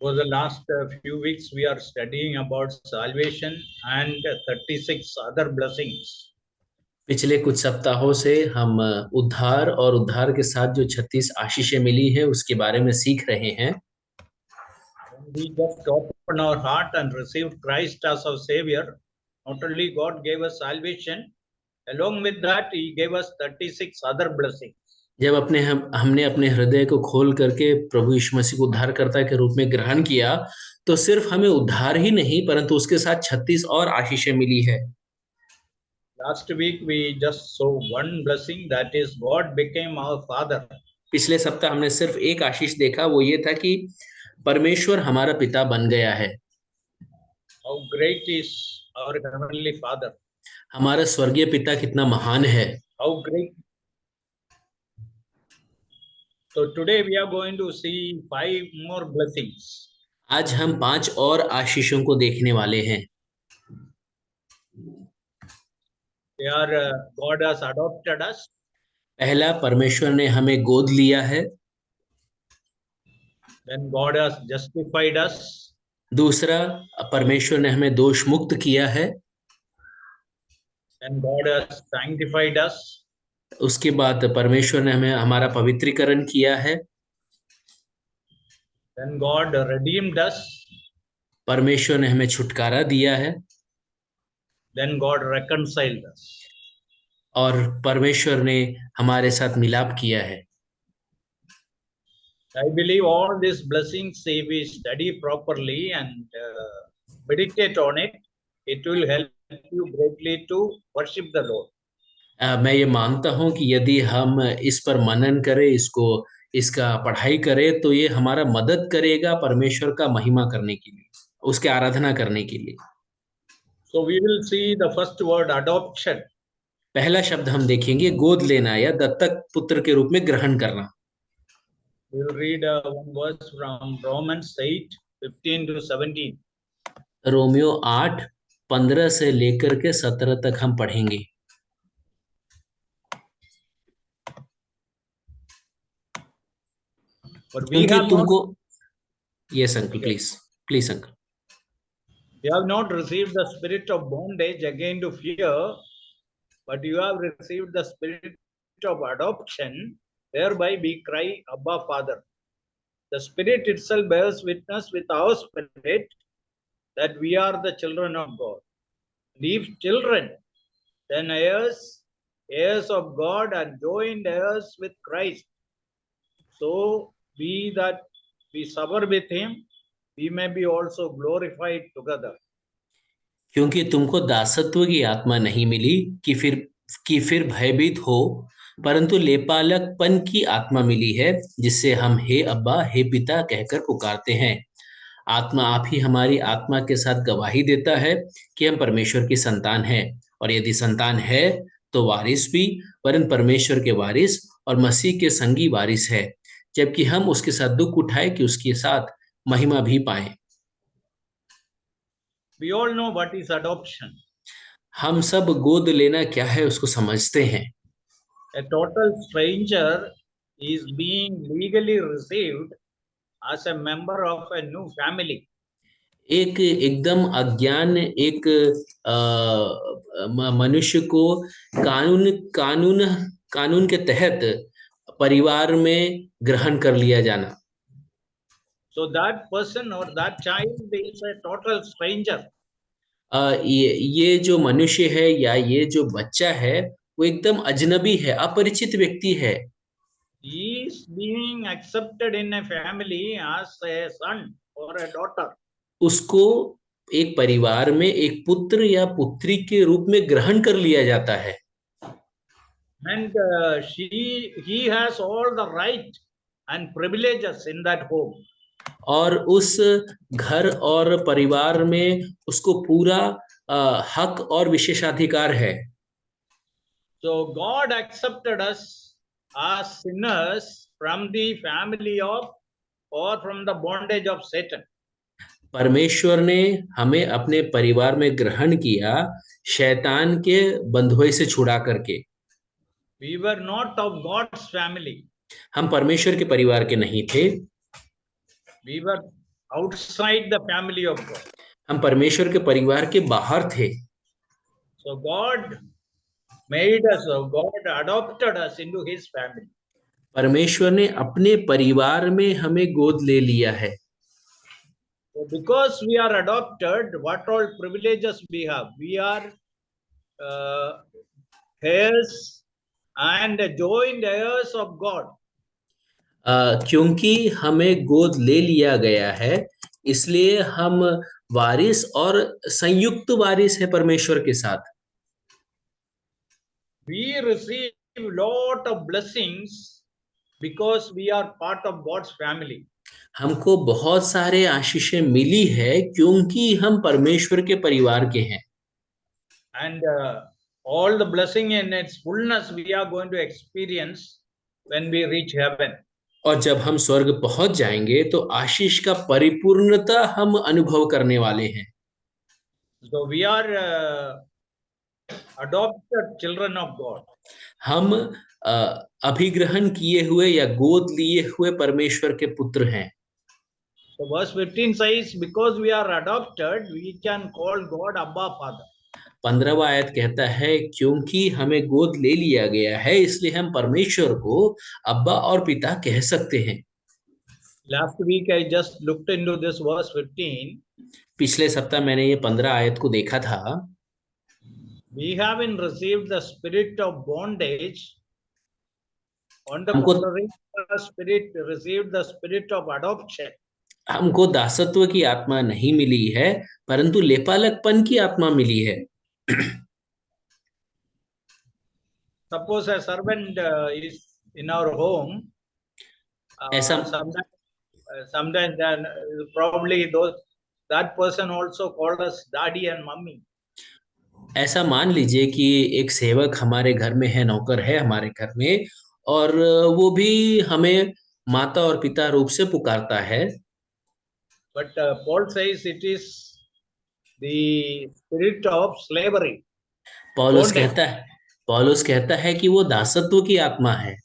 For the last few weeks, we are studying about salvation and 36 other blessings. पिछले कुछ सप्ताहों से हम उद्धार और उद्धार के साथ जो 36 आशीषें मिली है उसके बारे में सीख रहे हैं। When we just open our heart and received Christ as our Savior, not only God gave us salvation, along with that, He gave us 36 other blessings. जब हमने अपने हृदय को खोल करके प्रभु यीशु मसीह को उद्धारकर्ता के रूप में ग्रहण किया, तो सिर्फ हमें उद्धार ही नहीं परंतु उसके साथ 36 और आशीषें मिली है। Last week we just saw one blessing, that is God became our Father. पिछले सप्ताह हमने सिर्फ एक आशीष देखा, वो ये था कि परमेश्वर हमारा पिता बन गया है। How great is our heavenly Father? हमारा स्वर्गीय पिता कितना महान है। How great. So today we are going to see 5 more blessings. आज हम 5 और आशीषों को देखने वाले हैं। They are God has adopted us. पहला, परमेश्वर ने हमें गोद लिया है। Then God has justified us. दूसरा, परमेश्वर ने हमें दोष मुक्त किया है। Then God has sanctified us. उसके बाद परमेश्वर ने हमें हमारा पवित्रीकरण किया है। Then God redeemed us. परमेश्वर ने हमें छुटकारा दिया है। Then God reconciled us. और परमेश्वर ने हमारे साथ मिलाप किया है। I believe all these blessings, if we study properly and meditate on it, it will help you greatly to worship the Lord. मैं ये मानता हूँ कि यदि हम इस पर मनन करें, इसका पढ़ाई करें, तो ये हमारा मदद करेगा परमेश्वर का महिमा करने के लिए, उसके आराधना करने के लिए। So we will see the first word, adoption. पहला शब्द हम देखेंगे गोद लेना या दत्तक पुत्र के रूप में ग्रहण करना। We will read one verse from Romans 8:15 to 17. Romeo 8:15 से लेकर के 17 तक हम पढ़ेंगे। क्योंकि तुमको yes uncle, please uncle. You have not received the spirit of bondage again to fear, but you have received the spirit of adoption, whereby we cry, Abba, Father. The Spirit itself bears witness with our spirit that we are the children of God. And if children, then heirs, heirs of God, and joint heirs with Christ. So we that we suffer with Him, we may be also glorified together. क्योंकि तुमको दासत्व की आत्मा नहीं मिली कि फिर भयभीत हो, परंतु लेपालकपन की आत्मा मिली है, जिससे हम हे अब्बा, हे पिता कहकर पुकारते हैं। आत्मा आप ही हमारी आत्मा के साथ गवाही देता है कि हम परमेश्वर की संतान हैं, और यदि संतान है तो वारिस भी, वरन परमेश्वर के वारिस और मसीह के संगी वारिस है, जबकि हम उसके साथ दुख उठाए कि उसके साथ महिमा भी पाए। We all know what is adoption. हम सब गोद लेना क्या है उसको समझते हैं। A total stranger is being legally received as a member of a new family. एक एकदम अज्ञान एक मनुष्य को कानून के तहत परिवार में ग्रहण कर लिया जाना। So that person or that child is a total stranger. ये जो मनुष्य है या ये जो बच्चा है वो एकदम अजनबी है, अपरिचित व्यक्ति है। He is being accepted in a family as a son or a daughter. उसको एक परिवार में एक पुत्र या पुत्री के रूप में ग्रहण कर लिया जाता है। And he has all the right and privileges in that home. और उस घर और परिवार में उसको पूरा हक और विशेषाधिकार है। So God accepted us as sinners from the family of or from the bondage of Satan. परमेश्वर ने हमें अपने परिवार में ग्रहण किया शैतान के बंधुए से छुड़ा करके। We were not of God's family. हम परमेश्वर के परिवार के नहीं थे। We were outside the family of God. हम परमेश्वर के परिवार के बाहर थे। So God made us, God adopted us into his family. परमेश्वर ने अपने परिवार में हमें गोद ले लिया है। So because we are adopted, what all privileges we have? We are heirs and joint heirs of God. क्योंकि हमें गोद ले लिया गया है, इसलिए हम वारिस और संयुक्त वारिस है परमेश्वर के साथ। We receive lot of blessings because we are part of God's family. हमको बहुत सारे आशीषें मिली है क्योंकि हम परमेश्वर के परिवार के हैं। And all the blessing in its fullness we are going to experience when we reach heaven. और जब हम स्वर्ग पहुंच जाएंगे तो आशीष का परिपूर्णता हम अनुभव करने वाले हैं। So we are adopted children of God. हम अभिग्रहण किए हुए या गोद लिए हुए परमेश्वर के पुत्र हैं। So verse 15 says, because we are adopted, we can call God Abba Father. 15वां आयत कहता है क्योंकि हमें गोद ले लिया गया है, इसलिए हम परमेश्वर को अब्बा और पिता कह सकते हैं। Last week I just looked into this verse 15. पिछले सप्ताह मैंने ये 15 आयत को देखा था। We haven't received the spirit of bondage. On the हमको contrary, the spirit received the spirit of adoption. हमको दासत्व की आत्मा नहीं मिली है, परंतु लेपालकपन की आत्मा मिली है। Suppose a servant is in our home. ऐसा Sometimes then probably that person also called us daddy and mummy. ऐसा मान लीजिए कि एक सेवक हमारे घर में है, नौकर है हमारे घर में, और वो भी हमें माता और पिता रूप से पुकारता है। But Paul says it is the spirit of slavery. पौलुस कहता है कि वो दासत्व की आत्मा है।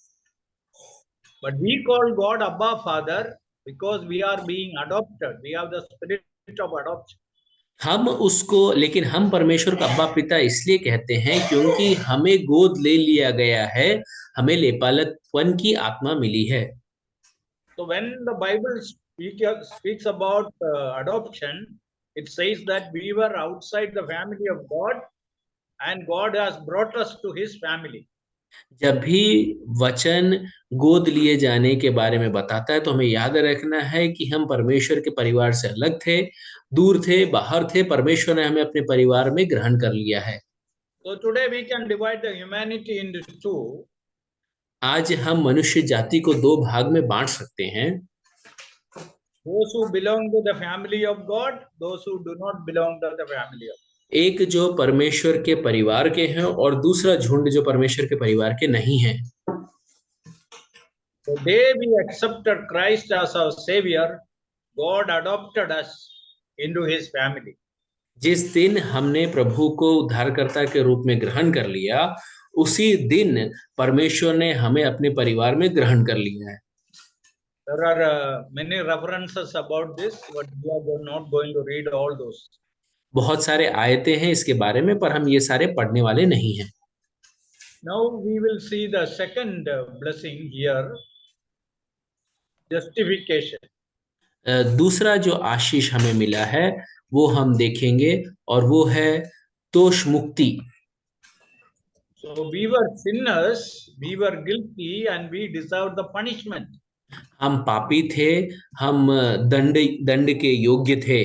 But we call God Abba Father because we are being adopted. We have the spirit of adoption. लेकिन हम परमेश्वर का अब्बा पिता इसलिए कहते हैं क्योंकि हमें गोद ले लिया गया है, हमें लेपालकपन की आत्मा मिली है। So when the Bible speaks about adoption, it says that we were outside the family of God and God has brought us to his family. जब भी वचन गोद लिए जाने के बारे में बताता है तो हमें याद रखना है कि हम परमेश्वर के परिवार से अलग थे, दूर थे, बाहर थे। परमेश्वर ने हमें अपने परिवार में ग्रहण कर लिया है। So today we can divide the humanity into two. आज हम मनुष्य जाति को दो भाग में बांट सकते हैं। Those who belong to the family of God, those who do not belong to the family of God. एक जो परमेश्वर के परिवार के हैं और दूसरा झुंड जो परमेश्वर के परिवार के नहीं हैं। The day we accepted Christ as our Savior, God adopted us into His family. जिस दिन हमने प्रभु को उद्धारकर्ता के रूप में ग्रहण कर लिया, उसी दिन परमेश्वर ने हमें अपने परिवार में ग्रहण कर लिया है। There are many references about this, but we are not going to read all those. बहुत सारे आयतें हैं इसके बारे में, पर हम ये सारे पढ़ने वाले नहीं हैं। Now we will see the second blessing here, justification. दूसरा जो आशीष हमें मिला है वो हम देखेंगे और वो है दोष मुक्ति। So we were sinners, we were guilty, and we deserved the punishment. हम पापी थे, हम दंड के योग्य थे।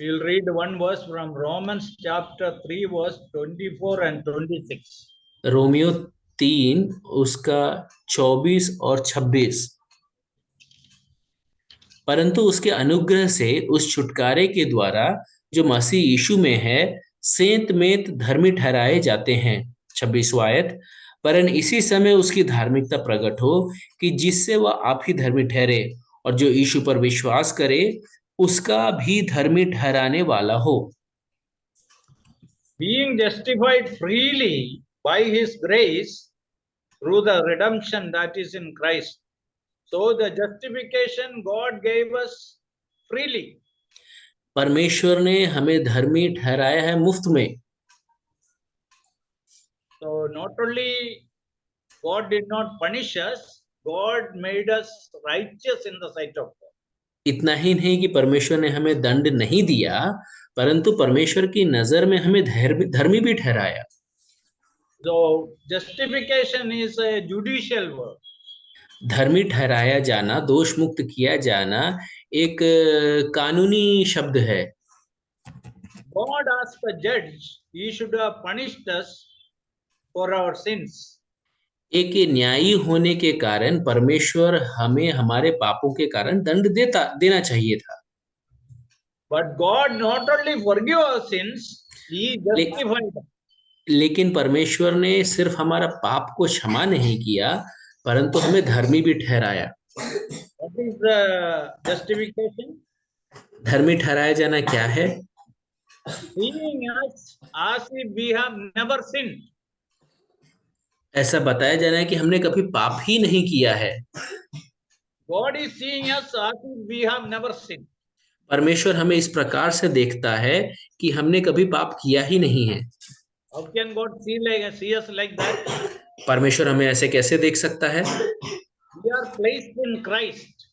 We will read one verse from Romans chapter 3 verse 24 and 26. Romeo 3 उसका 24 और 26। परंतु उसके अनुग्रह से उस छुटकारे के द्वारा जो मसीह यीशु में है, सेंत मेंत धर्मी ठहराए जाते हैं। 26वां आयत, परन इसी समय उसकी धार्मिकता प्रकट हो कि जिससे वह आप ही धर्मी ठहरे और जो यीशु पर विश्वास करे उसका भी धर्मी ठहराने वाला हो। Being justified freely by his grace through the redemption that is in Christ. So the justification God gave us freely. परमेश्वर ने हमें धर्मी ठहराया है मुफ्त में। So not only God did not punish us, God made us righteous in the sight of God. इतना ही नहीं कि परमेश्वर ने हमें दंड नहीं दिया, परंतु परमेश्वर की नजर में हमें धर्मी भी ठहराया। So justification is a judicial word. धर्मी ठहराया जाना, दोष मुक्त किया जाना एक कानूनी शब्द है। God asked the judge, he should have punished us for our sins. एक न्यायी होने के कारण परमेश्वर हमें हमारे पापों के कारण दंड देना चाहिए था। But God not only forgive our sins, he justified us. लेकिन परमेश्वर ने सिर्फ हमारा पाप को क्षमा नहीं किया, परंतु हमें धर्मी भी ठहराया। What is the justification? धर्मी ठहराया जाना क्या है? Seeing us as if we have never sinned. ऐसा बताया जाना है कि हमने कभी पाप ही नहीं किया है। God is seeing us as if we have never sinned. परमेश्वर हमें इस प्रकार से देखता है कि हमने कभी पाप किया ही नहीं है। How can God see us like that? परमेश्वर हमें ऐसे कैसे देख सकता है? We are placed in Christ.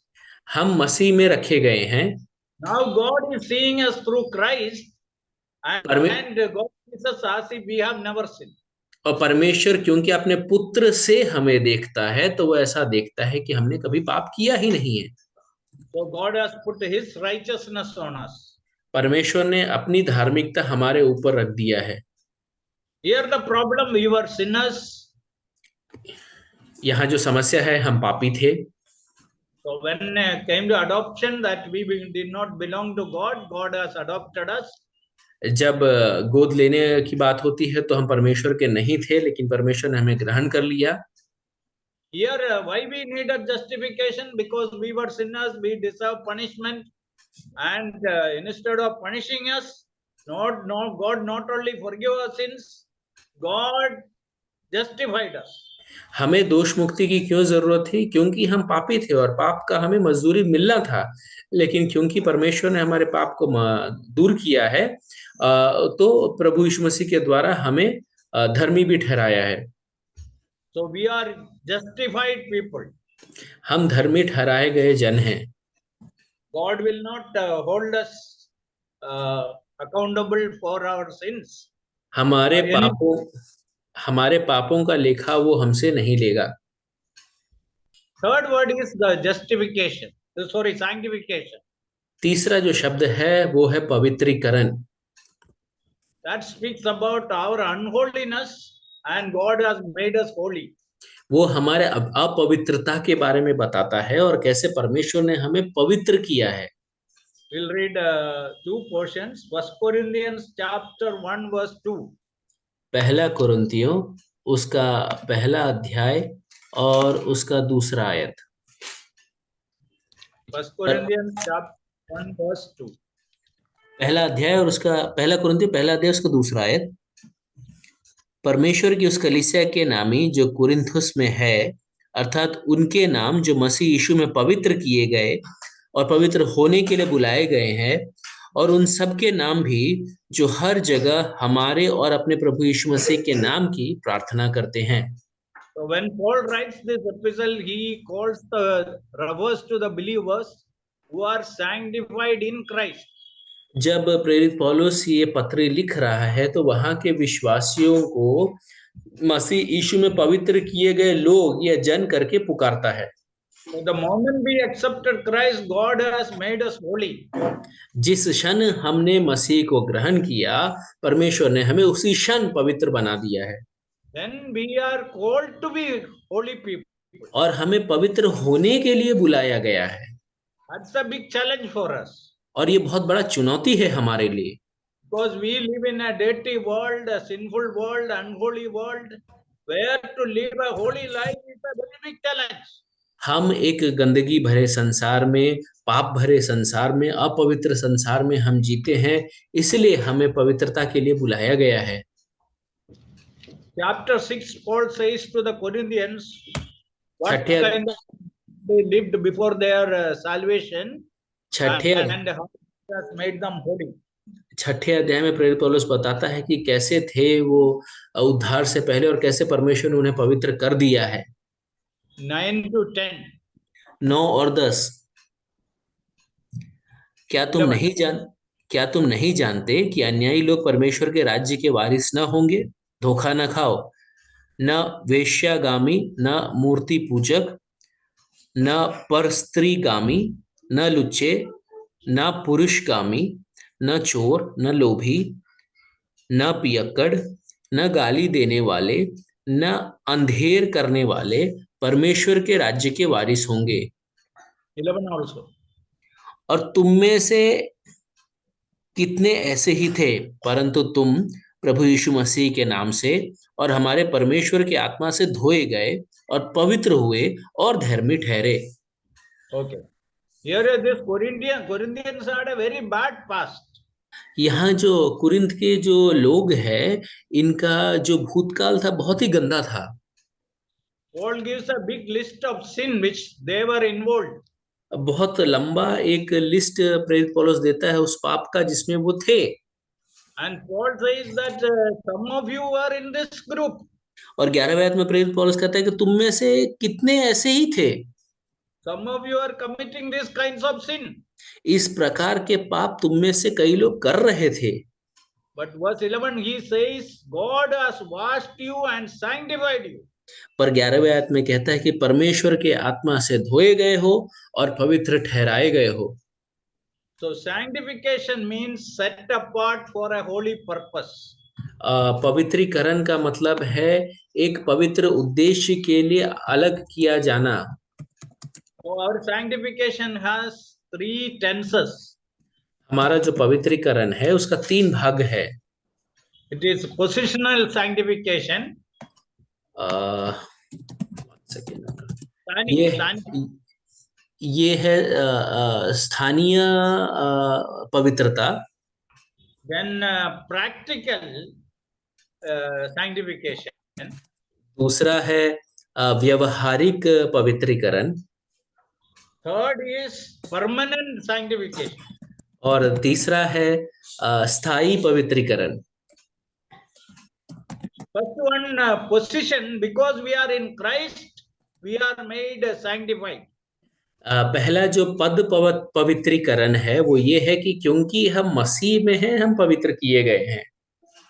हम मसीह में रखे गए हैं। Now God is seeing us through Christ, and God sees us as if we have never sinned. और परमेश्वर क्योंकि अपने पुत्र से हमें देखता है, तो वो ऐसा देखता है कि हमने कभी पाप किया ही नहीं है। So God has put His righteousness on us. परमेश्वर ने अपनी धार्मिकता हमारे ऊपर रख दिया है। Here the problem, we were sinners. यहाँ जो समस्या है, हम पापी थे। So when came to adoption, that we did not belong to God, God has adopted us. जब गोद लेने की बात होती है तो हम परमेश्वर के नहीं थे, लेकिन परमेश्वर ने हमें ग्रहण कर लिया। Here why we needed justification? Because we were sinners, we deserve punishment, and instead of punishing us, God not only forgive our sins, God justified us. हमें दोष मुक्ति की क्यों जरूरत थी? क्योंकि हम पापी थे और पाप का हमें मजदूरी मिलना था, लेकिन क्योंकि परमेश्वर ने हमारे पाप को दूर किया है, तो प्रभु यीशु मसीह के द्वारा हमें धर्मी भी ठहराया है। So we are justified people. हम धर्मी ठहराए गए जन हैं। God will not hold us accountable for our sins. हमारे पापों का लेखा वो हमसे नहीं लेगा। Third word is the justification. Sorry, sanctification. तीसरा जो शब्द है वो है पवित्रीकरण। That speaks about our unholiness and God has made us holy. वो हमारे अपवित्रता के बारे में बताता है और कैसे परमेश्वर ने हमें पवित्र किया है। We'll read two portions. 1 Corinthians chapter 1 verse 2. पहला कुरिन्थियों उसका पहला अध्याय और उसका दूसरा आयत। 1 Corinthians chapter 1 verse 2. पहला अध्याय और उसका पहला कुरिन्थियों पहला अध्याय उसका दूसरा आयत। परमेश्वर की उस कलीसिया के नामी जो कुरिन्थुस में है, अर्थात उनके नाम जो मसीह यीशु में पवित्र किए गए और पवित्र होने के लिए बुलाए गए हैं, और उन सब के नाम भी जो हर जगह हमारे और अपने प्रभु यीशु मसीह के नाम की प्रार्थना करते हैं। So when Paul writes this epistle, he calls the refers to the believers who are sanctified in Christ. जब प्रेरित पौलुस ये पत्र लिख रहा है तो वहां के विश्वासियों को मसीह यीशु में पवित्र किए गए लोग या जन करके पुकारता है। So the moment we accepted Christ, God has made us holy. जिस क्षण हमने मसीह को ग्रहण किया, परमेश्वर ने हमें उसी क्षण पवित्र बना दिया है। Then we are called to be holy people. और हमें पवित्र होने के लिए बुलाया गया है। That's a big challenge for us. और ये बहुत बड़ा चुनौती है हमारे लिए। Because we live in a dirty world, a sinful world, unholy world, where to live a holy life is a very big challenge. हम एक गंदगी भरे संसार में, पाप भरे संसार में, अपवित्र संसार में हम जीते हैं, इसलिए हमें पवित्रता के लिए बुलाया गया है। Chapter 6, Paul says to the Corinthians, what kind of they lived before their salvation, छठे and how it has made them holy. छठे अध्याय में प्रेरित पौलुस बताता है कि कैसे थे वो उद्धार से पहले और कैसे परमेश्वर ने उन्हें पवित्र कर दिया है। 9 to 10. 9 और 10। क्या तुम 11. नहीं जान क्या तुम नहीं जानते कि अन्यायी लोग परमेश्वर के राज्य के वारिस न होंगे? धोखा न खाओ। न वेश्यागामी, न मूर्ति पूजक, न परस्त्रीगामी, न लुच्चे, न पुरुषगामी, न चोर, न लोभी, न पियक्कड़, न गाली देने वाले, न अंधेर करने वाले परमेश्वर के राज्य के वारिस होंगे। 11 also. और तुम में से कितने ऐसे ही थे, परंतु तुम प्रभु यीशु मसीह के नाम से और हमारे परमेश्वर की आत्मा से धोए गए और पवित्र हुए और धर्मी ठहरे। Okay. Here this Corinthians had a very bad past. यहाँ जो कुरिन्थ के जो लोग हैं, इनका जो भूतकाल था बहुत ही गंदा था। Paul gives a big list of sin which they were involved. बहुत लंबा एक लिस्ट प्रेरित पौलुस देता है उस पाप का जिसमें वो थे। And Paul says that some of you are in this group. और 11वें आयत में प्रेरित पौलुस कहता है कि तुम में से कितने ऐसे ही थे। Some of you are committing these kinds of sin. इस प्रकार के पाप तुम में से कई लोग कर रहे थे। But verse 11 he says, God has washed you and sanctified you. पर 11वें आयत में कहता है कि परमेश्वर के आत्मा से धोए गए हो और पवित्र ठहराए गए हो। So sanctification means set apart for a holy purpose. पवित्रीकरण का मतलब है एक पवित्र उद्देश्य के लिए अलग किया जाना। So our sanctification has 3 tenses. हमारा जो पवित्रीकरण है उसका 3 भाग है। It is positional sanctification. ये है स्थानीय पवित्रता। Then practical sanctification. दूसरा है व्यवहारिक पवित्रीकरण। Third is permanent sanctification. और तीसरा है स्थायी पवित्रीकरण। First one, position, because we are in Christ, we are made sanctified. पहला जो पवित्रीकरण है वो ये है कि क्योंकि हम मसीह में हैं, हम पवित्र किए गए हैं।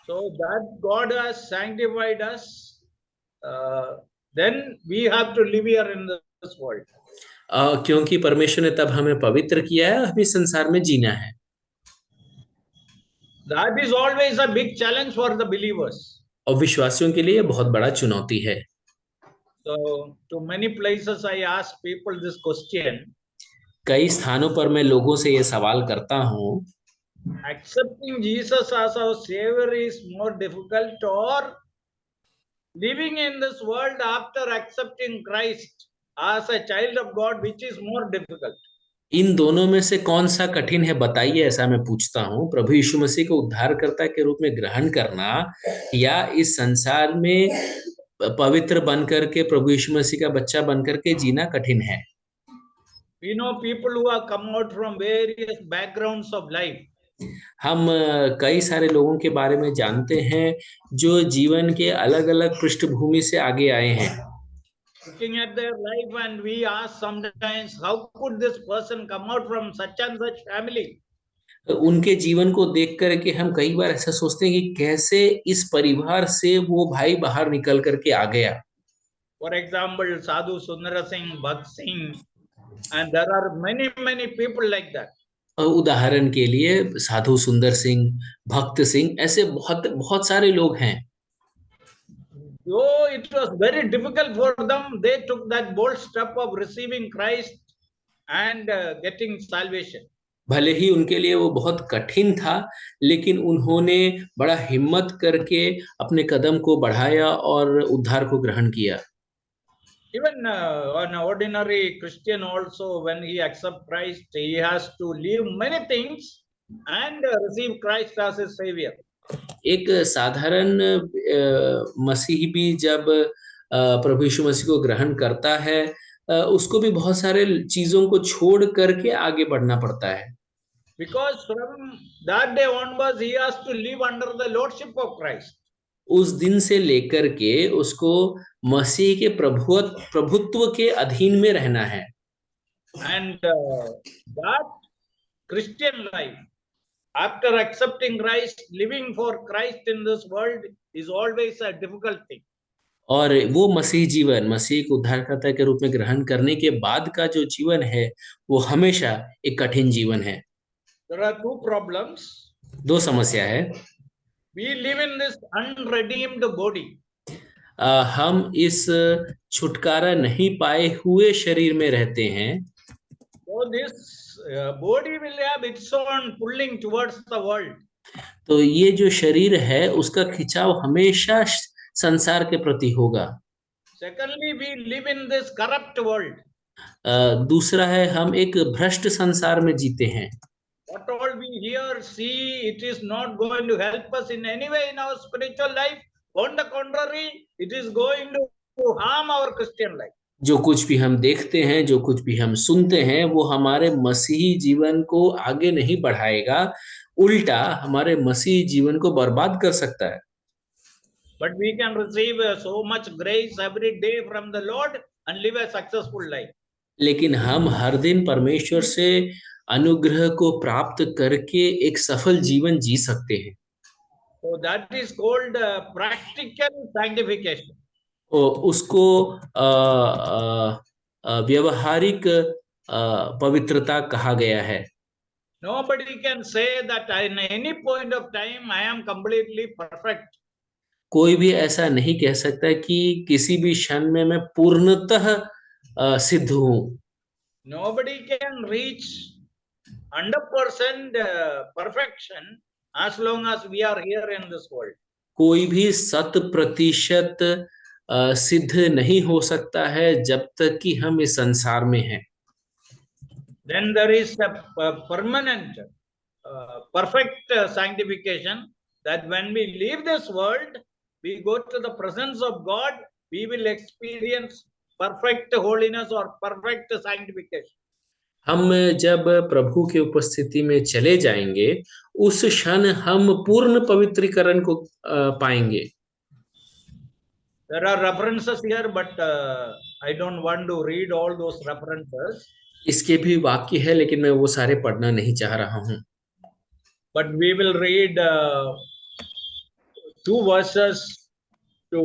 So that God has sanctified us, then we have to live here in this world. क्योंकि परमेश्वर ने तब हमें पवित्र किया है, हमें संसार में जीना है। That is always a big challenge for the believers. और विश्वासियों के लिए बहुत बड़ा चुनौती है। So to many places I ask people this question. कई स्थानों पर मैं लोगों से ये सवाल करता हूँ, accepting Jesus as our Savior is more difficult, or living in this world after accepting Christ as a child of God, which is more difficult? इन दोनों में से कौन सा कठिन है बताइए, ऐसा मैं पूछता हूँ। प्रभु यीशु मसीह को उद्धारकर्ता के रूप में ग्रहण करना या इस संसार में पवित्र बनकर के प्रभु यीशु मसीह का बच्चा बनकर के जीना कठिन है। We know people who have come out from various backgrounds of life. हम कई सारे लोगों के बारे में जानते हैं जो जीवन के अलग-अलग पृष्ठभूमि से आगे आए हैं। Looking at their life, and we ask sometimes, how could this person come out from such and such family? उनके जीवन को देख कर के हम कई बार ऐसा सोचते हैं कि कैसे इस परिवार से वो भाई बाहर निकल करके आ गया। For example, Sadhu Sundara Singh, Bhakt Singh, and there are many people like that. उदाहरण के लिए साधु सुंदर सिंह, भक्त सिंह, ऐसे बहुत सारे लोग हैं। Though it was very difficult for them, they took that bold step of receiving Christ and getting salvation. भले ही उनके लिए वो बहुत कठिन था, लेकिन उन्होंने बड़ा हिम्मत करके अपने कदम को बढ़ाया और उद्धार को ग्रहण किया। Even an ordinary Christian also, when he accepts Christ, he has to leave many things and receive Christ as his Savior. एक साधारण मसीही भी जब प्रभु यीशु मसीह को ग्रहण करता है उसको भी बहुत सारे चीजों को छोड़ करके आगे बढ़ना पड़ता है, Because from that day onwards, he has to live under the lordship of Christ. उस दिन से लेकर के उसको मसीह के प्रभुत्व के अधीन में रहना है। And that Christian life, after accepting Christ, living for Christ in this world is always a difficult thing. और वो मसीह जीवन, मसीह को उद्धारकर्ता के रूप में ग्रहण करने के बाद का जो जीवन है वो हमेशा एक कठिन जीवन है। There are two problems. दो समस्या है। We live in this unredeemed body. हम इस छुटकारा नहीं पाए हुए शरीर में रहते हैं। So this body will have its own pulling towards the world. तो ये जो शरीर है उसका खिंचाव हमेशा संसार के प्रति होगा। Secondly, we live in this corrupt world. दूसरा है हम एक भ्रष्ट संसार में जीते हैं। What all we hear, see, it is not going to help us in any way in our spiritual life. On the contrary, it is going to harm our Christian life. जो कुछ भी हम देखते हैं, जो कुछ भी हम सुनते हैं, वो हमारे मसीही जीवन को आगे नहीं बढ़ाएगा, उल्टा हमारे मसीही जीवन को बर्बाद कर सकता है। But we can receive so much grace every day from the Lord and live a successful life. लेकिन हम हर दिन परमेश्वर से अनुग्रह को प्राप्त करके एक सफल जीवन जी सकते हैं। So that is called practical sanctification. उसको व्यवहारिक पवित्रता कहा गया है। Nobody can say that in any point of time I am completely perfect. कोई भी ऐसा नहीं कह सकता कि किसी भी क्षण में मैं पूर्णतः सिद्ध हूँ। Nobody can reach 100% perfection as long as we are here in this world. कोई भी 100% सिद्ध नहीं हो सकता है जब तक कि हम इस संसार में हैं। Then there is a permanent, perfect sanctification, that when we leave this world, we go to the presence of God, we will experience perfect holiness or perfect sanctification. हम जब प्रभु के उपस्थिति में चले जाएंगे, उस क्षण हम पूर्ण पवित्रीकरण को पाएंगे। There are references here, but I don't want to read all those references. इसके भी वाक्य है, लेकिन मैं वो सारे पढ़ना नहीं चाह रहा हूँ। But we will read 2 verses to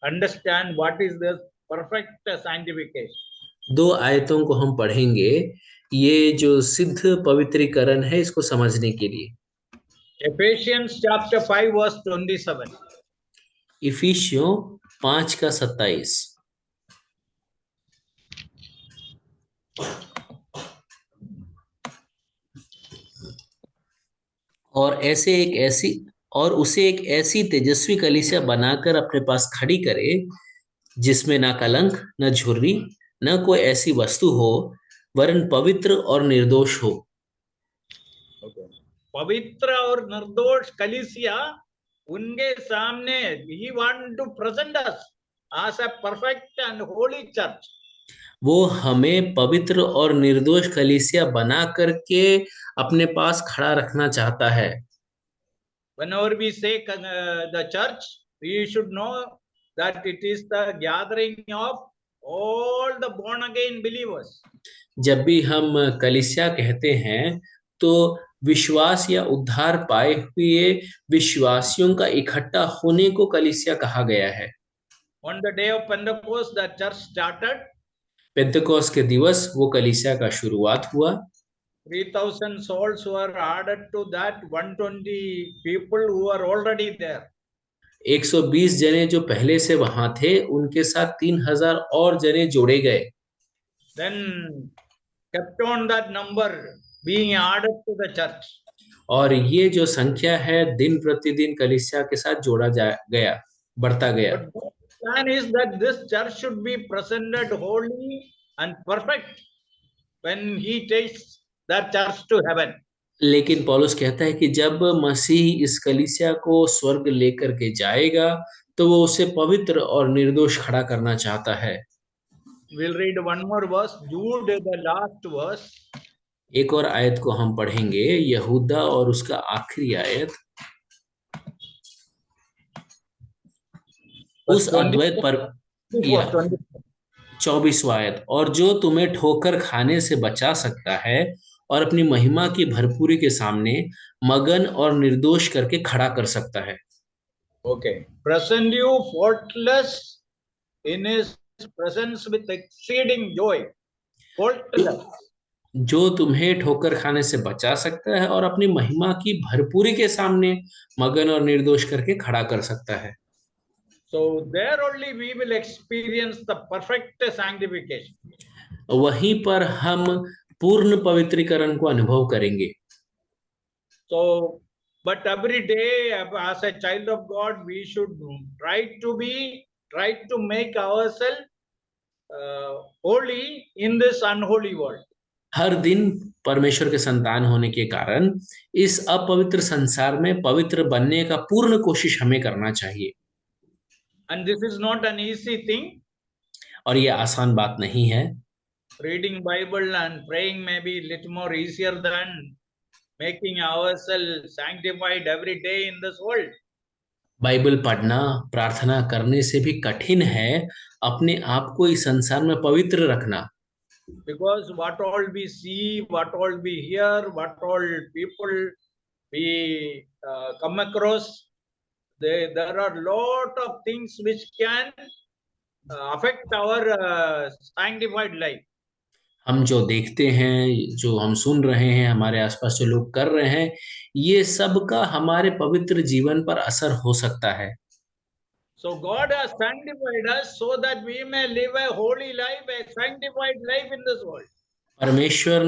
understand what is this perfect sanctification. 2 आयतों को हम पढ़ेंगे, ये जो सिद्ध पवित्रीकरण है इसको समझने के लिए। Ephesians chapter 5 verse 27. इफिसियों 5 का 27। और उसे एक ऐसी तेजस्वी कलीसिया बनाकर अपने पास खड़ी करे जिसमें ना कलंक, न झुर्री, न कोई ऐसी वस्तु हो, वरन पवित्र और निर्दोष हो। पवित्र और निर्दोष कलीसिया उनके सामने he want to present us as a perfect and holy church. वो हमें पवित्र और निर्दोष कलीसिया बना करके अपने पास खड़ा रखना चाहता है। Whenever we say the church, we should know that it is the gathering of all the born again believers. जब भी हम कलीसिया कहते हैं तो विश्वास या उद्धार पाए हुए विश्वासियों का इकट्ठा होने को कलीसिया कहा गया है। On the day of Pentecost, the church started. पेंतेकोस्त के दिवस वो कलीसिया का शुरुआत हुआ। 3,000 souls were added to that, 120 people who were already there. 120 जने जो पहले से वहां थे, उनके साथ 3,000 और जने जोड़े गए। Then kept on that number being added to the church. और ये जो संख्या है दिन प्रतिदिन कलीसिया के साथ जोड़ा गया, बढ़ता गया। But the plan is that this church should be presented holy and perfect when he takes that church to heaven. लेकिन पौलुस कहता है कि जब मसीह इस कलीसिया को स्वर्ग लेकर के जाएगा तो वो उसे पवित्र और निर्दोष खड़ा करना चाहता है। We'll read one more verse, Jude, the last verse. एक और आयत को हम पढ़ेंगे, यहूदा और उसका आखिरी आयत। उस अद्वैत पर 24वां आयत, और जो तुम्हें ठोकर खाने से बचा सकता है और अपनी महिमा की भरपूरी के सामने मगन और निर्दोष करके खड़ा कर सकता है। Okay. Present you faultless in his presence with exceeding joy. Faultless. जो तुम्हें ठोकर खाने से बचा सकता है और अपनी महिमा की भरपूरी के सामने मगन और निर्दोष करके खड़ा कर सकता है। So there only we will experience the perfect sanctification. वहीं पर हम पूर्ण पवित्रीकरण को अनुभव करेंगे। So, but every day as a child of God, we should try to make ourselves holy in this unholy world. हर दिन परमेश्वर के संतान होने के कारण इस अपवित्र संसार में पवित्र बनने का पूर्ण कोशिश हमें करना चाहिए। And this is not an easy thing. और ये आसान बात नहीं है। Reading Bible and praying may be little more easier than making ourselves sanctified every day in this world. Bible पढ़ना, प्रार्थना करने से भी कठिन है अपने आप को इस संसार में पवित्र रखना। Because what all we see, what all we hear, what all people we come across, there are lot of things which can affect our sanctified life. हम जो देखते हैं, जो हम सुन रहे हैं, हमारे आसपास जो लोग कर रहे हैं, ये सब का हमारे पवित्र जीवन पर असर हो सकता है। So God has sanctified us so that we may live a holy life, a sanctified life in this world. परमेश्वर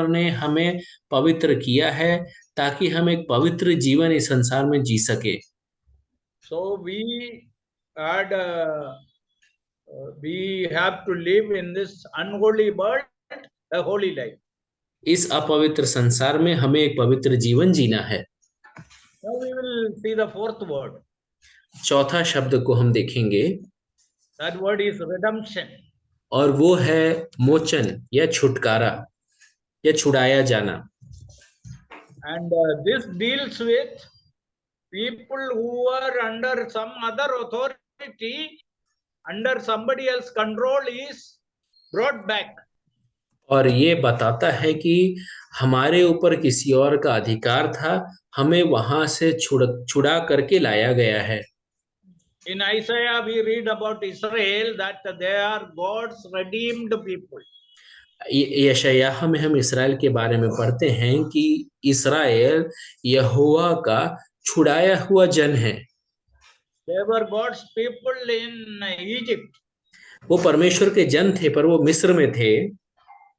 ने हमें पवित्र किया है ताकि हम एक पवित्र जीवन इस संसार में जी सके। So we have to live in this unholy world a holy life. इस अपवित्र संसार में हमें एक पवित्र जीवन जीना है। Now we will see the fourth word. चौथा शब्द को हम देखेंगे। That word is redemption. और वो है मोचन या छुटकारा या छुड़ाया जाना। And this deals with people who are under some other authority, under somebody else's control, is brought back. और ये बताता है कि हमारे ऊपर किसी और का अधिकार था, हमें वहां से छुड़ा करके लाया गया है। In Isaiah we read about Israel that they are God's redeemed people. यशायाह में हम इस्राएल के बारे में पढ़ते हैं कि इस्राएल यहोवा का छुड़ाया हुआ जन है। They were God's people in Egypt. वो परमेश्वर के जन थे, पर वो मिस्र में थे।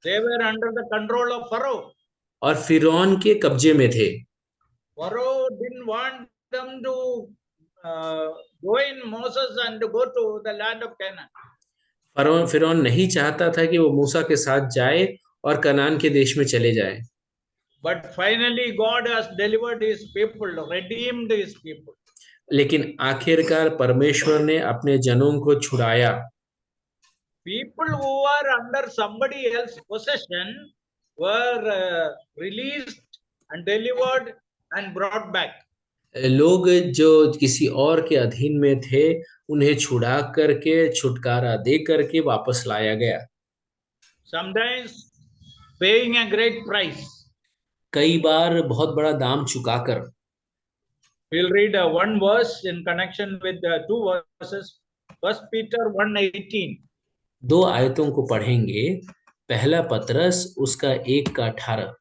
They were under the control of Pharaoh. और फिरौन के कब्जे में थे। Pharaoh didn't want them to join Moses and go to the land of Canaan. फिरौन नहीं चाहता था कि वो मूसा के साथ जाए और कनान के देश में चले जाए। But finally God has delivered his people, redeemed his people. लेकिन आखिरकार परमेश्वर ने अपने जनों को छुड़ाया। People who are under somebody else's possession were released and delivered and brought back. लोग जो किसी और के अधीन में थे, उन्हें छुड़ा करके, छुटकारा दे करके वापस लाया गया। Sometimes paying a great price. कई बार बहुत बड़ा दाम चुकाकर। We'll read one verse in connection with two verses. 1 Peter 1:18. दो आयतों को पढ़ेंगे। पहला पतरस उसका 1:18।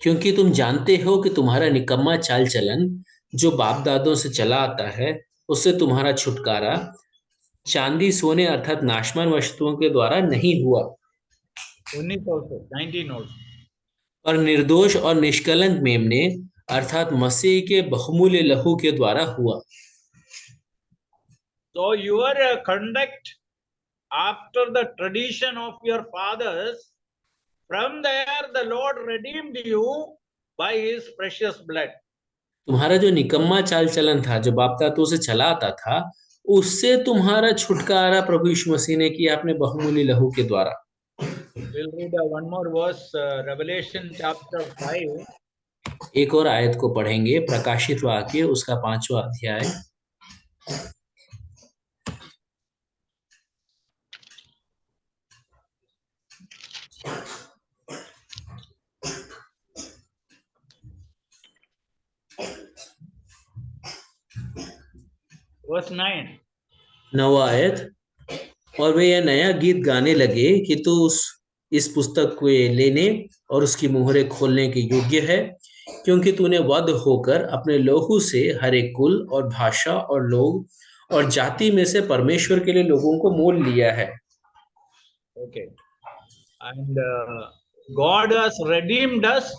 क्योंकि तुम जानते हो कि तुम्हारा निकम्मा चाल चलन जो बाप दादों से चला आता है, उससे तुम्हारा छुटकारा चांदी सोने अर्थात नाशवान वस्तुओं के द्वारा नहीं हुआ, 19 also. और निर्दोष और निष्कलंक मेमने अर्थात मसीह के बहुमूल्य लहू के द्वारा हुआ। So your conduct after the tradition of your fathers, from there the Lord redeemed you by his precious blood. तुम्हारा जो निकम्मा चाल चलन था, जो बाप दादों से चला आता था, उससे तुम्हारा छुटकारा प्रभु यीशु मसीह ने किया अपने बहुमूल्य लहू के द्वारा। We'll read one more verse, Revelation chapter 5. एक और आयत को पढ़ेंगे, प्रकाशित वाक्य उसका 5वां अध्याय। Verse 9. 9वां आयत। और वे यह नया गीत गाने लगे कि तू इस पुस्तक को लेने और उसकी मुहरें खोलने के योग्य है, क्योंकि तूने वध होकर अपने लहू से हर एक कुल और भाषा और लोग और जाति में से परमेश्वर के लिए लोगों को मोल लिया है। Okay. And God has redeemed us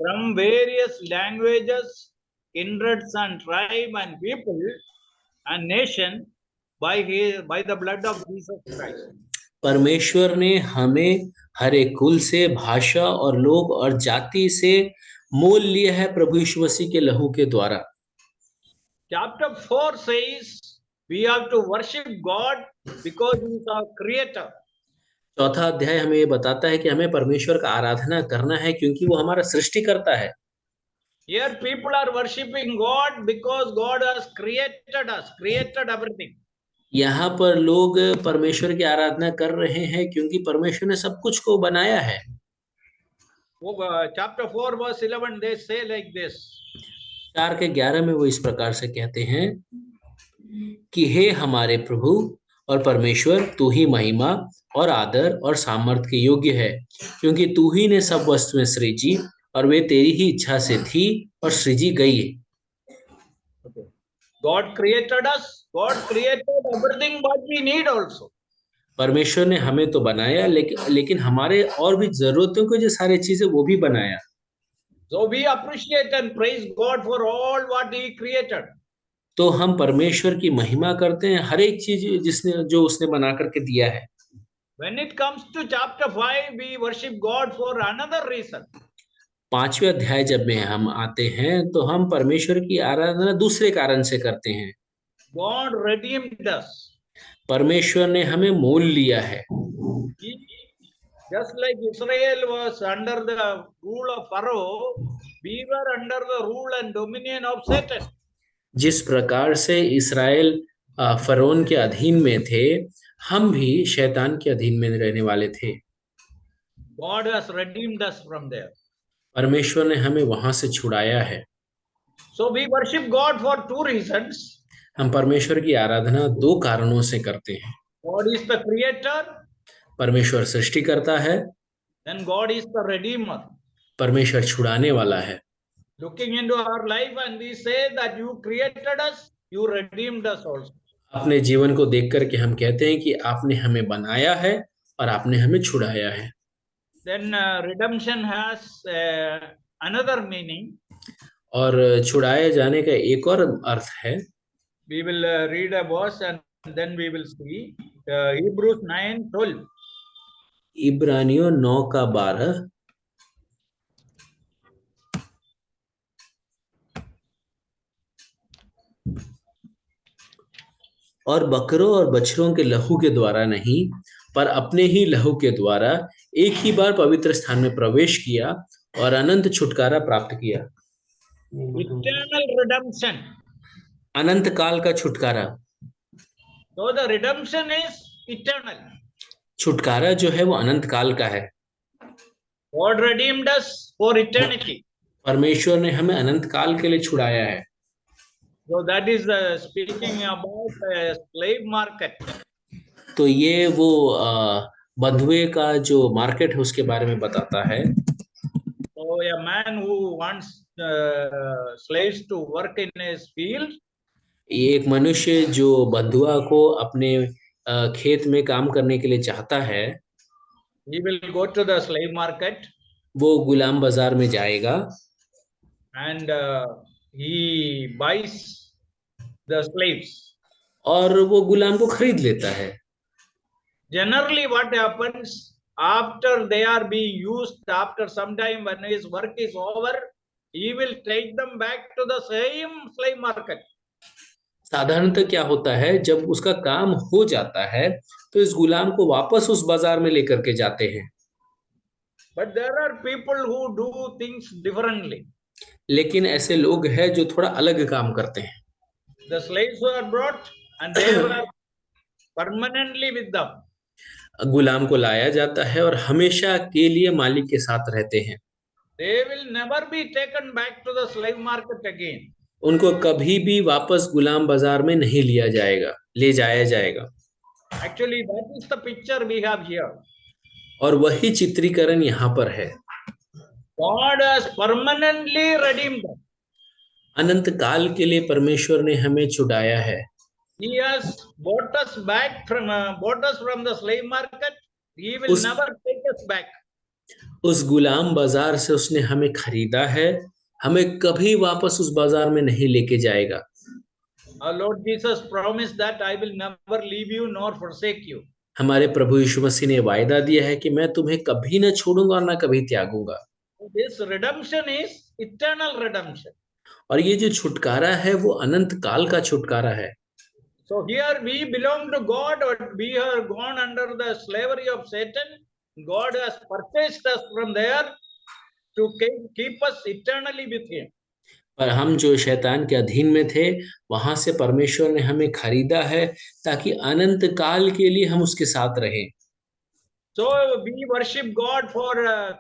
from various languages, kindreds and tribe and people and nation by the blood of Jesus Christ. परमेश्वर ने हमें हर एक कुल से, भाषा और लोग और जाति से मोल लिया है प्रभु यीशु मसीह के लहू के द्वारा। Chapter 4 says we have to worship God because He is our creator. चौथा अध्याय हमें ये बताता है कि हमें परमेश्वर का आराधना करना है क्योंकि वो हमारा सृष्टिकर्ता है। Here people are worshiping God because God has created us, created everything. यहाँ पर लोग परमेश्वर की आराधना कर रहे हैं क्योंकि परमेश्वर ने सब कुछ को बनाया है। Chapter 4 verse 11 they say like this. 4:11 में वो इस प्रकार से कहते हैं कि हे हमारे प्रभु और परमेश्वर, तू ही महिमा और आदर और सामर्थ के योग्य है, क्योंकि तू ही ने सब वस्तुएं सृजी और वे तेरी ही इच्छा से थी और सृजी गई। Okay. God created us. God created everything what we need also. परमेश्वर ने हमें तो बनाया, लेकिन हमारे और भी जरूरतों को जो सारी चीजें वो भी बनाया। So we appreciate and praise God for all what He created. तो हम परमेश्वर की महिमा करते हैं हर एक चीज जो उसने बना करके दिया है। When it comes to chapter 5, we worship God for another reason. 5वें अध्याय जब में हम आते हैं तो हम परमेश्वर की आराधना दूसरे कारण से करते हैं। God redeemed us. परमेश्वर ने हमें मोल लिया है। Just like Israel was under the rule of Pharaoh, we were under the rule and dominion of Satan. जिस प्रकार से इस्राएल फरोन के अधीन में थे, हम भी शैतान के अधीन में रहने वाले थे। God has redeemed us from there. परमेश्वर ने हमें वहां से छुड़ाया है। So we worship God for two reasons. हम परमेश्वर की आराधना दो कारणों से करते हैं। God is the creator. परमेश्वर सृष्टि करता है। Then God is the redeemer. परमेश्वर छुड़ाने वाला है। Looking into our life and we say that you created us, you redeemed us also. अपने जीवन को देख करके हम कहते हैं कि आपने हमें बनाया है और आपने हमें छुड़ाया है। Then redemption has another meaning. और छुड़ाए जाने का एक और अर्थ है। We will read a verse and then we will see Hebrews 9:12. इब्रानियों 9:12। और बकरों और बछड़ों के लहू के द्वारा नहीं, पर अपने ही लहू के द्वारा एक ही बार पवित्र स्थान में प्रवेश किया और अनंत छुटकारा प्राप्त किया। Eternal redemption. अनंत काल का छुटकारा। So the redemption is eternal. छुटकारा जो है वो अनंत काल का है। God redeemed us for eternity. परमेश्वर ने हमें अनंत काल के लिए छुड़ाया है। So that is speaking about slave market. तो ये वो बंधुए का जो मार्केट है उसके बारे में बताता है। So a man who wants slaves to work in his field. ये एक मनुष्य जो बंधुआ को अपने खेत में काम करने के लिए चाहता है, He will go to the slave market. वो गुलाम बाजार में जाएगा And he buys the slaves. और वो गुलाम को खरीद लेता है। Generally what happens after they are being used, after some time when his work is over, he will take them back to the same slave market. साधारणतः क्या होता है, जब उसका काम हो जाता है तो इस गुलाम को वापस उस बाजार में लेकर के जाते हैं। But there are people who do things differently. लेकिन ऐसे लोग हैं जो थोड़ा अलग काम करते हैं। The slaves were brought and they were permanently with them. गुलाम को लाया जाता है और हमेशा के लिए मालिक के साथ रहते हैं। They will never be taken back to the slave market again. उनको कभी भी वापस गुलाम बाजार में नहीं ले जाया जाएगा। Actually, that is the picture we have here. और वही चित्रीकरण यहाँ पर है। God has permanently redeemed them. अनंत काल के लिए परमेश्वर ने हमें छुड़ाया है। He has bought us from the slave market. He will never take us back. उस गुलाम बाजार से उसने हमें खरीदा है, हमें कभी वापस उस बाजार में नहीं लेके जाएगा। Our Lord Jesus promised that I will never leave you nor forsake you. हमारे प्रभु यीशु मसीह ने वायदा दिया है कि मैं तुम्हें कभी न छोड़ूंगा और न कभी त्यागूंगा। This redemption is eternal redemption. और ये जो छुटकारा है वो अनंत काल का छुटकारा है। So here we belong to God, or we have gone under the slavery of Satan. God has purchased us from there to keep us eternally with Him. पर हम जो शैतान के अधीन में थे, वहां से परमेश्वर ने हमें खरीदा है ताकि अनंत काल के लिए हम उसके साथ रहें। So we worship God for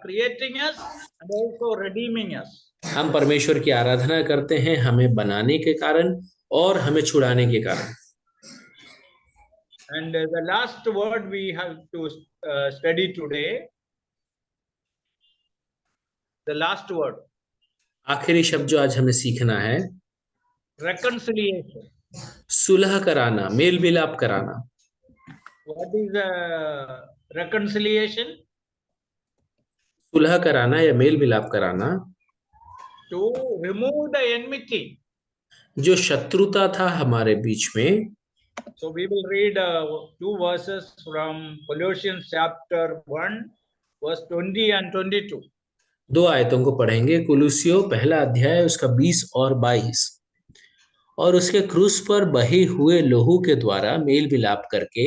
creating us and also redeeming us. हम परमेश्वर की आराधना करते हैं, हमें बनाने के कारण और हमें छुड़ाने के कारण। And the last word we have to study today, the last word, आखिरी शब्द जो आज हमें सीखना है, reconciliation. सुलह कराना, मेल मिलाप कराना। What is reconciliation? सुलह कराना या मेल मिलाप कराना, To remove the enmity. जो शत्रुता था हमारे बीच में। So we will read 2 verses from Colossians chapter 1, verse 20 and 22. 2 आयतों को पढ़ेंगे। कुलुसियों पहला अध्याय उसका 20 और 22। और उसके क्रूस पर बहे हुए लोहू के द्वारा मेल मिलाप करके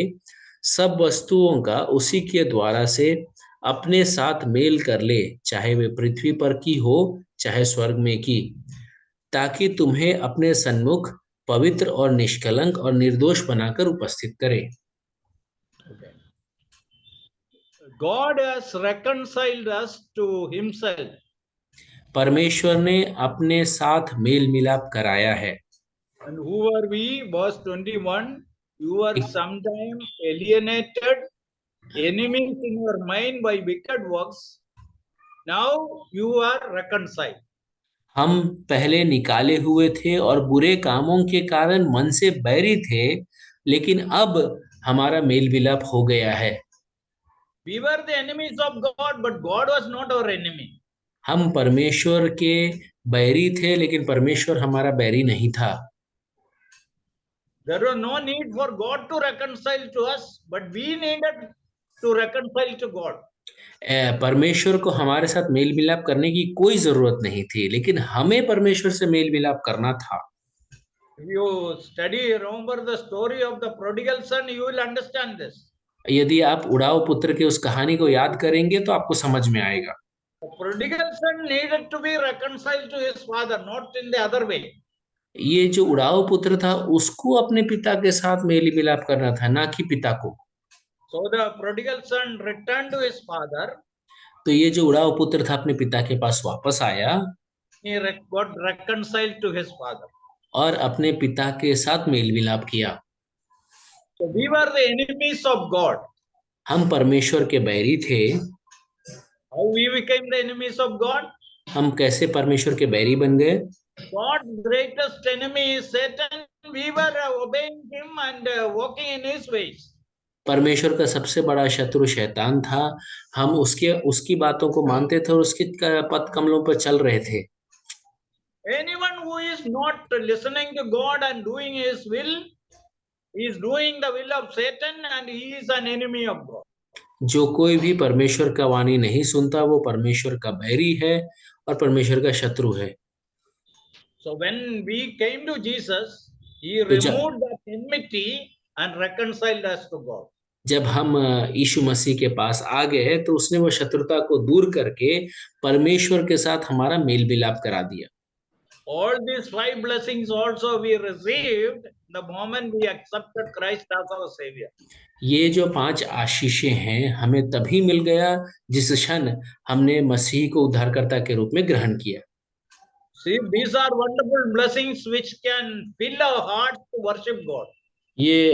सब वस्तुओं का उसी के द्वारा से अपने साथ मेल कर ले, चाहे वे पृथ्वी पर की हो चाहे स्वर्ग में की, ताकि तुम्हें अपने सन्मुख पवित्र और निष्कलंक और निर्दोष बनाकर उपस्थित करे। God has reconciled us to himself. परमेश्वर ने अपने साथ मेल मिलाप कराया है। And who are we? Verse 21, you were sometime alienated, enemies in your mind by wicked works. Now you are reconciled. हम पहले निकाले हुए थे और बुरे कामों के कारण मन से बैरी थे, लेकिन अब हमारा मेल मिलाप हो गया है। We were the enemies of God, but God was not our enemy. हम परमेश्वर के बैरी थे, लेकिन परमेश्वर हमारा बैरी नहीं था। There was no need for God to reconcile to us, but we needed to reconcile to God. परमेश्वर को हमारे साथ मेल मिलाप करने की कोई जरूरत नहीं थी, लेकिन हमें परमेश्वर से मेल मिलाप करना था। If you study, remember the story of the prodigal son, you will understand this. यदि आप उड़ाव पुत्र के उस कहानी को याद करेंगे तो आपको समझ में आएगा। The prodigal son needed to be reconciled to his father, not in the other way. ये जो उड़ाव पुत्र था उसको अपने पिता के साथ मेल मिलाप करना था, ना कि पिता को। So the prodigal son returned to his father. तो ये जो उड़ाव पुत्र था अपने पिता के पास वापस आया। He got reconciled to his father. और अपने पिता के साथ मेल मिलाप किया। So we were the enemies of God. हम परमेश्वर के बैरी थे। How we became the enemies of God? हम कैसे परमेश्वर के बैरी बन गए? God's greatest enemy is Satan. We were obeying him and walking in his ways. परमेश्वर का सबसे बड़ा शत्रु शैतान था। हम उसकी बातों को मानते थे और उसके पथ कमलों पर चल रहे थे। Anyone who is not listening to God and doing his will is doing the will of Satan, and he is an enemy of God. जो कोई भी परमेश्वर का वाणी नहीं सुनता वो परमेश्वर का बैरी है और परमेश्वर का शत्रु है। So when we came to Jesus, he तो removed that enmity and reconciled us to God. जब हम यीशु मसीह के पास आ गए तो उसने वो शत्रुता को दूर करके परमेश्वर के साथ हमारा मेल मिलाप करा दिया। All these 5 blessings also we received the moment we accepted Christ as our Savior. ये जो 5 आशीषें हैं हमें तभी मिल गया जिस क्षण हमने मसीह को उद्धारकर्ता के रूप में ग्रहण किया। See, these are wonderful blessings which can fill our hearts to worship God. ये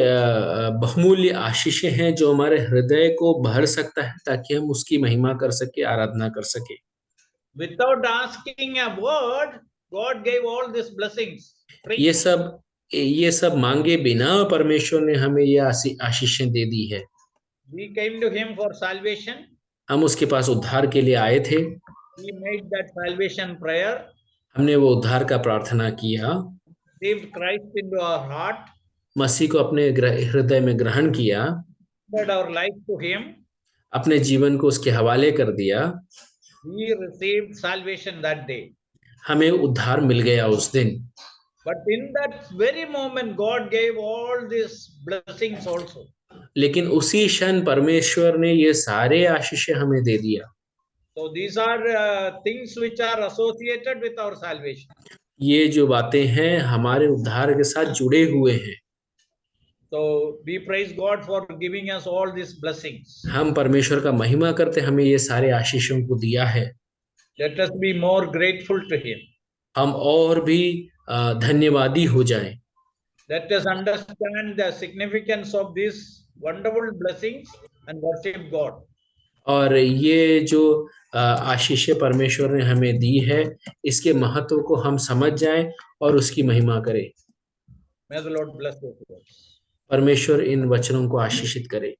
बहुमूल्य आशीषें हैं जो हमारे हृदय को भर सकता है ताकि हम उसकी महिमा कर सके, आराधना कर सके। Without asking a word, God gave all these blessings. Free. ये सब मांगे बिना परमेश्वर ने हमें ये आशीषें दे दी है। We came to Him for salvation. हम उसके पास उद्धार के लिए आए थे। We made that salvation prayer. हमने वो उद्धार का प्रार्थना किया। Received Christ into our heart. मसीह को अपने हृदय में ग्रहण किया। Gave our life to Him. अपने जीवन को उसके हवाले कर दिया। We received salvation that day. हमें उद्धार मिल गया उस दिन। But in that very moment, God gave all these blessings also. लेकिन उसी क्षण परमेश्वर ने ये सारे आशीषें हमें दे दिया। So these are things which are associated with our salvation. ये जो बातें हैं हमारे उद्धार के साथ जुड़े हुए हैं। So we praise God for giving us all these blessings. हम परमेश्वर का महिमा करते हमें ये सारे आशीषों को दिया है। Let us be more grateful to Him. हम और भी धन्यवादी हो जाएं। Let us understand the significance of these wonderful blessings and worship God. और ये जो आशीषें परमेश्वर ने हमें दी है इसके महत्व को हम समझ जाएं और उसकी महिमा करें। May the Lord bless you. परमेश्वर इन वचनों को आशीषित करे।